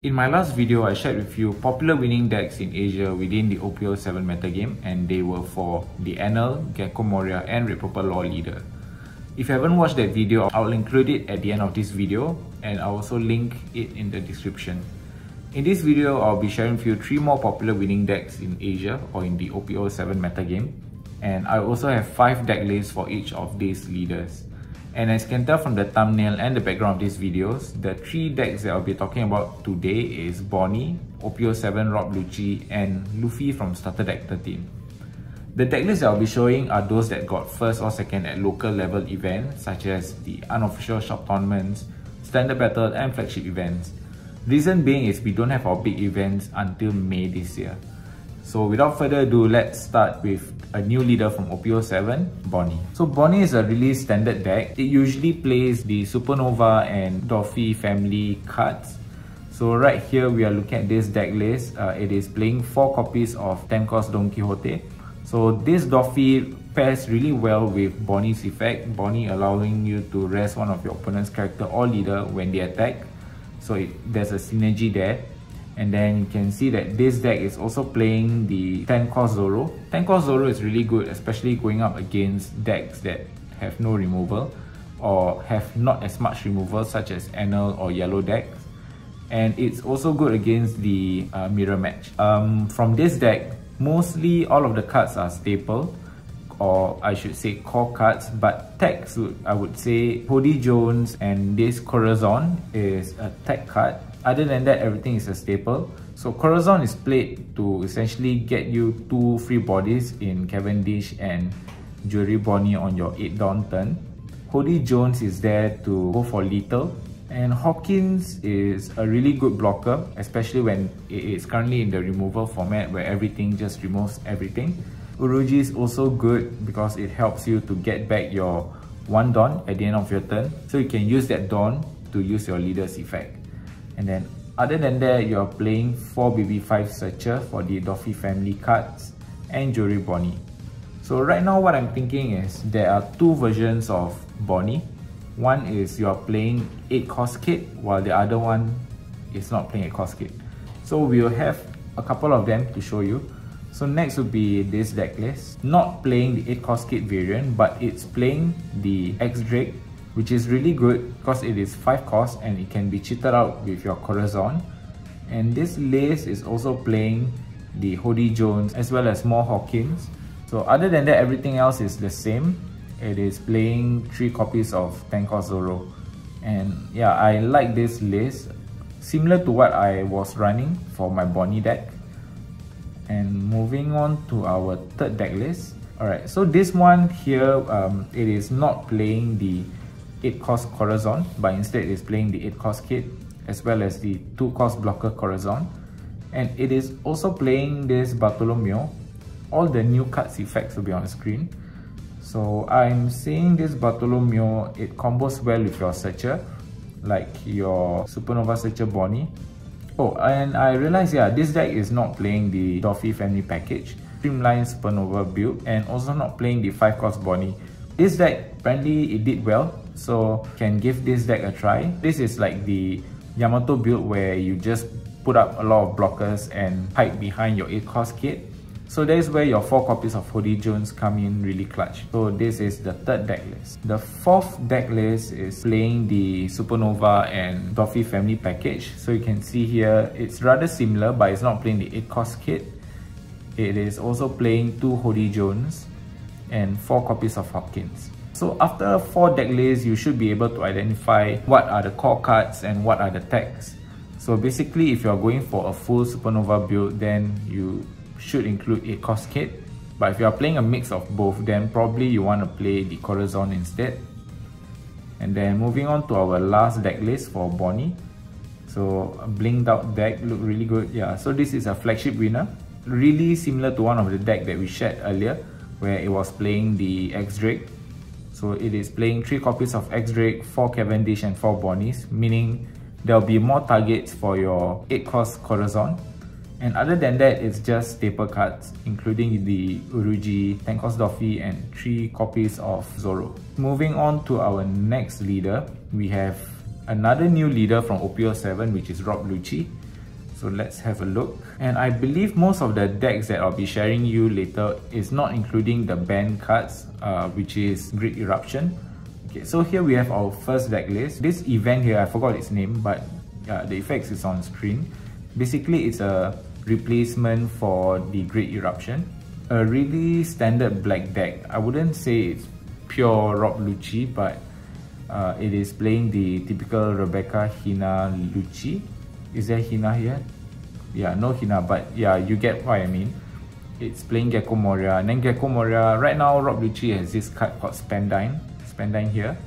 In my last video, I shared with you popular winning decks in Asia within the OP07 metagame, and they were for the Anal, Gecko Moria, and Red Purple Law Leader. If you haven't watched that video, I'll include it at the end of this video, and I'll also link it in the description. In this video, I'll be sharing with you 3 more popular winning decks in Asia or in the OP07 metagame, and I also have 5 deck lists for each of these leaders. And as you can tell from the thumbnail and the background of these videos, the 3 decks that I'll be talking about today is Bonney, OP07 Rob Lucci, and Luffy from Starter Deck 13. The deck lists that I'll be showing are those that got first or second at local level events such as the unofficial shop tournaments, standard battle, and flagship events. Reason being is we don't have our big events until May this year. So without further ado, let's start with a new leader from OP07, Bonney. So Bonney is a really standard deck. It usually plays the Supernova and Luffy family cards. So right here we are looking at this deck list. It is playing 4 copies of 10-cost Don Quixote. So this Luffy pairs really well with Bonney's effect, Bonney allowing you to rest one of your opponent's character or leader when they attack. So there's a synergy there. And then you can see that this deck is also playing the 10-cost Zoro. 10-cost Zoro is really good, especially going up against decks that have no removal or have not as much removal, such as Anal or Yellow decks. And it's also good against the mirror match. From this deck, mostly all of the cards are staple, or I should say core cards, but tags, I would say Hody Jones and this Corazon is a tag card. Other than that, everything is a staple. So Corazon is played to essentially get you 2 free bodies in Cavendish and Jewelry Bonney on your 8 Dawn turn. Hody Jones is there to go for lethal. And Hawkins is a really good blocker, especially when it is currently in the removal format where everything just removes everything. Uruji is also good because it helps you to get back your 1 Dawn at the end of your turn. So you can use that Dawn to use your leader's effect. And then other than that, you're playing 4 BB5 Searcher for the Luffy family cards and Jewelry Bonney. So right now what I'm thinking is there are 2 versions of Bonney. One is you're playing 8-cost kit while the other one is not playing 8-cost kit. So we'll have a couple of them to show you. So next would be this deck list. Not playing the 8-cost kit variant, but it's playing the X-Drake, which is really good because it is 5 cost and it can be cheated out with your Corazon. And this list is also playing the Hody Jones as well as more Hawkins. So other than that, everything else is the same. It is playing 3 copies of 10-cost Zoro. And yeah, I like this list, similar to what I was running for my Bonney deck. And moving on to our 3rd deck list. Alright, so this one here, it is not playing the 8-cost Corazon, but instead it is playing the 8-cost kit as well as the 2-cost blocker Corazon. And it is also playing this Bartolomeo. All the new cards effects will be on the screen. So I'm seeing this Bartolomeo, it combos well with your Searcher, like your Supernova Searcher Bonney. Oh, and I realized, yeah, this deck is not playing the Luffy family package, Streamline Supernova build, and also not playing the 5-cost Bonney. This deck, apparently it did well, so can give this deck a try. This is like the Yamato build where you just put up a lot of blockers and hide behind your 8-cost kit. So that is where your 4 copies of Hody Jones come in really clutch. So this is the 3rd deck list. The 4th deck list is playing the Supernova and Luffy family package. So you can see here, it's rather similar, but it's not playing the 8-cost kit. It is also playing 2 Hody Jones and 4 copies of Hawkins. So after 4 deck lists, you should be able to identify what are the core cards and what are the tags. So basically, if you're going for a full Supernova build, then you should include 8-cost kit. But if you are playing a mix of both, then probably you want to play the Corazon instead. And then moving on to our last deck list for Bonney. So a blinged out deck, look really good. Yeah, so this is a flagship winner. Really similar to one of the deck that we shared earlier, where it was playing the X-Drake. So it is playing 3 copies of X-Drake, 4 Cavendish and 4 Bonnies, meaning there will be more targets for your 8-cost Corazon. And other than that, it's just staple cards, including the Uruji, 10-cost Luffy, and 3 copies of Zoro. Moving on to our next leader, we have another new leader from OP07, which is Rob Lucci. So let's have a look. And I believe most of the decks that I'll be sharing you later is not including the banned cards, which is Great Eruption. Okay, so here we have our first deck list. This event here, I forgot its name, but the effects is on screen. Basically, it's a replacement for the Great Eruption. A really standard black deck. I wouldn't say it's pure Rob Lucci, but it is playing the typical Rebecca, Hina, Lucci. Is there Hina here? Yeah, no Hina, but yeah, you get what I mean. It's playing Gecko Moria, and then Gecko Moria, right now Rob Lucci has this card called Spendine here.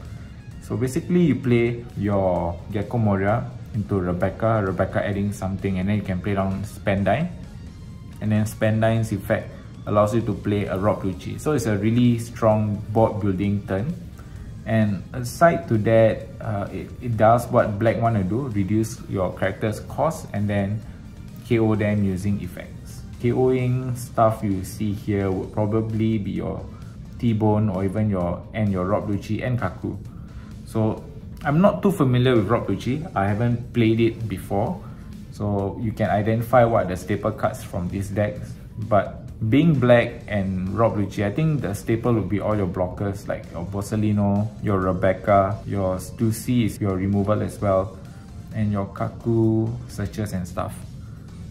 So basically you play your Gecko Moria into Rebecca adding something, and then you can play down Spendine, and then Spendine's effect allows you to play a Rob Lucci. So it's a really strong board building turn. And aside to that, it does what black want to do, reduce your character's cost and then KO them using effects. KOing stuff you see here would probably be your T-Bone or even your Rob Lucci and Kaku. So I'm not too familiar with Rob Lucci. I haven't played it before. So you can identify what the staple cards from these decks. But being black and Rob Lucci, I think the staple would be all your blockers like your Borsellino, your Rebecca, your Stussy is your removal as well, and your Kaku searches and stuff.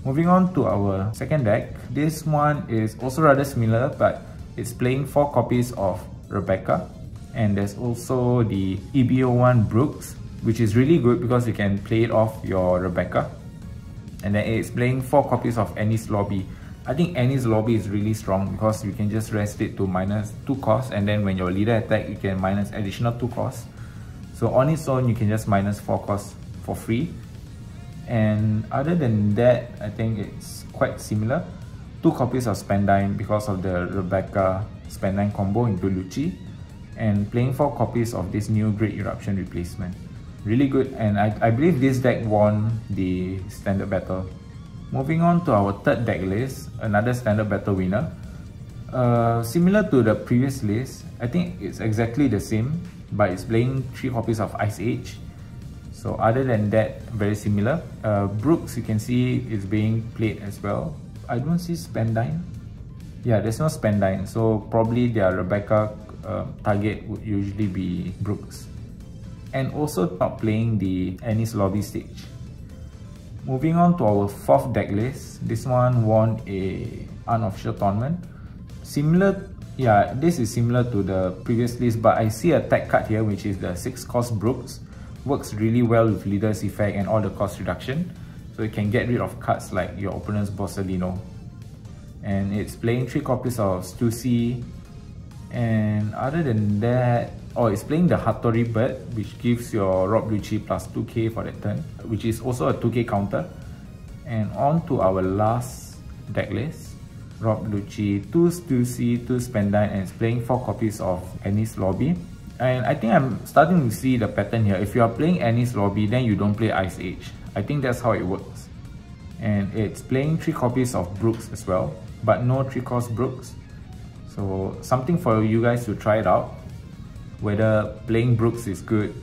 Moving on to our second deck. This one is also rather similar, but it's playing 4 copies of Rebecca, and there's also the EBO1 Brooks, which is really good because you can play it off your Rebecca, and then it's playing 4 copies of Annie's Lobby. I think Annie's Lobby is really strong because you can just rest it to -2 cost, and then when your leader attack, you can minus additional 2 costs. So on its own, you can just -4 costs for free. And other than that, I think it's quite similar. 2 copies of Spendine because of the Rebecca Spendine combo into Lucci, and playing 4 copies of this new Great Eruption replacement. Really good, and I believe this deck won the standard battle. Moving on to our third deck list, another standard battle winner. Similar to the previous list, I think it's exactly the same, but it's playing 3 copies of Ice Age. So other than that, very similar. Brooks, you can see, is being played as well. I don't see Spendine. Yeah, there's no Spendine, so probably their Rebecca target would usually be Brooks. And also not playing the Annie's Lobby stage. Moving on to our fourth deck list. This one won a unofficial tournament. Similar, yeah, this is similar to the previous list, but I see a tag card here, which is the 6 cost Brooks. Works really well with Leader's Effect and all the cost reduction. So you can get rid of cards like your opponent's Borsellino. And it's playing 3 copies of Stussy. And other than that, it's playing the Hattori Bird, which gives your Rob Lucci plus 2k for that turn, which is also a 2k counter. And on to our last deck list. Rob Lucci, 2 Stussy, 2 Spendine, and it's playing 4 copies of Annie's Lobby. And I think I'm starting to see the pattern here. If you are playing Annie's Lobby, then you don't play Ice Age. I think that's how it works. And it's playing 3 copies of Brooks as well, but no 3 cost Brooks. So something for you guys to try it out. Whether playing Brooks is good,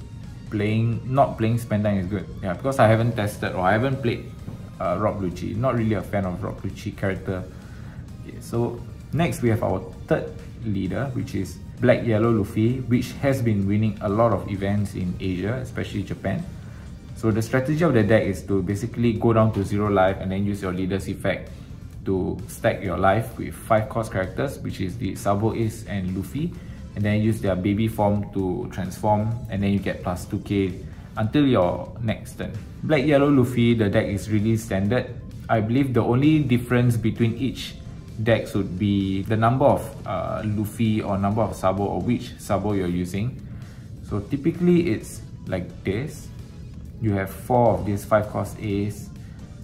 not playing Spendine is good. Yeah, because I haven't tested or I haven't played Rob Lucci. Not really a fan of Rob Lucci character. Okay, so next we have our third leader, which is Black Yellow Luffy, which has been winning a lot of events in Asia, especially Japan. So the strategy of the deck is to basically go down to 0 life and then use your Leader's Effect to stack your life with 5 cost characters, which is the Sabo, Ace and Luffy, and then use their baby form to transform, and then you get plus 2k until your next turn. Black Yellow Luffy, the deck is really standard. I believe the only difference between each decks would be the number of Luffy or number of Sabo, or which Sabo you're using. So typically it's like this. You have 4 of these 5 cost Ace,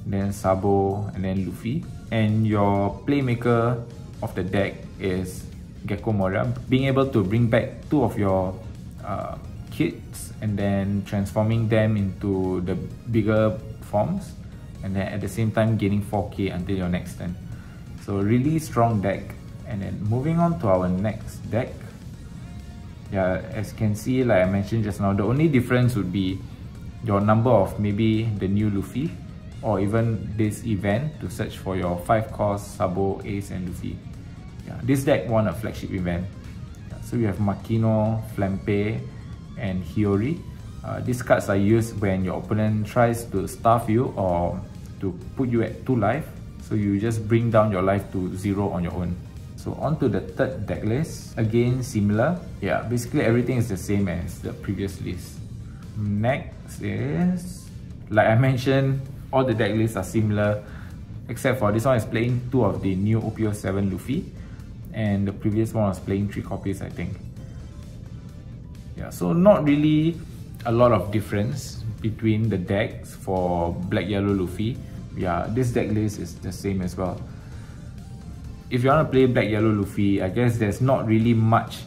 then Sabo, and then Luffy. And your playmaker of the deck is Gecko Moria, being able to bring back 2 of your kits and then transforming them into the bigger forms, and then at the same time gaining 4k until your next turn. So really strong deck. And then moving on to our next deck. Yeah, as you can see, like I mentioned just now, the only difference would be your number of maybe the new Luffy. or even this event to search for your 5-cost Sabo, Ace and Luffy. Yeah, this deck won a flagship event. Yeah, so you have Makino, Flampe and Hiyori. These cards are used when your opponent tries to starve you or to put you at 2 life. So you just bring down your life to 0 on your own. So on to the third deck list. Again, similar. Yeah, basically everything is the same as the previous list. Next is, like I mentioned, all the deck lists are similar, except for this one is playing 2 of the new OP07 Luffy, and the previous one was playing 3 copies, I think. Yeah, so not really a lot of difference between the decks for Black Yellow Luffy. Yeah, this deck list is the same as well. If you want to play Black Yellow Luffy, I guess there's not really much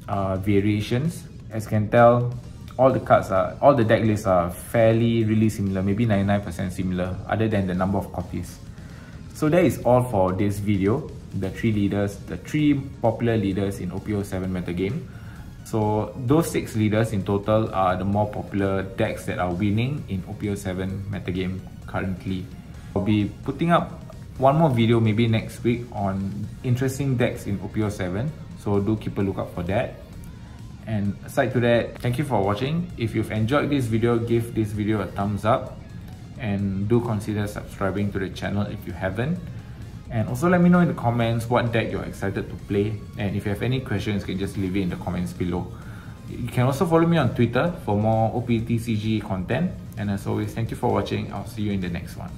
variations. As you can tell, all the deck lists are fairly really similar, maybe 99% similar, other than the number of copies. So that is all for this video. The 3 popular leaders in OP07 metagame. So those 6 leaders in total are the more popular decks that are winning in OP07 metagame currently. I'll be putting up one more video maybe next week on interesting decks in OP07, so do keep a lookout for that. And aside to that, thank you for watching. If you've enjoyed this video, give this video a thumbs up and do consider subscribing to the channel if you haven't. And also let me know in the comments what deck you're excited to play, and if you have any questions, you can just leave it in the comments below. You can also follow me on Twitter for more OP TCG content, and as always, thank you for watching. I'll see you in the next one.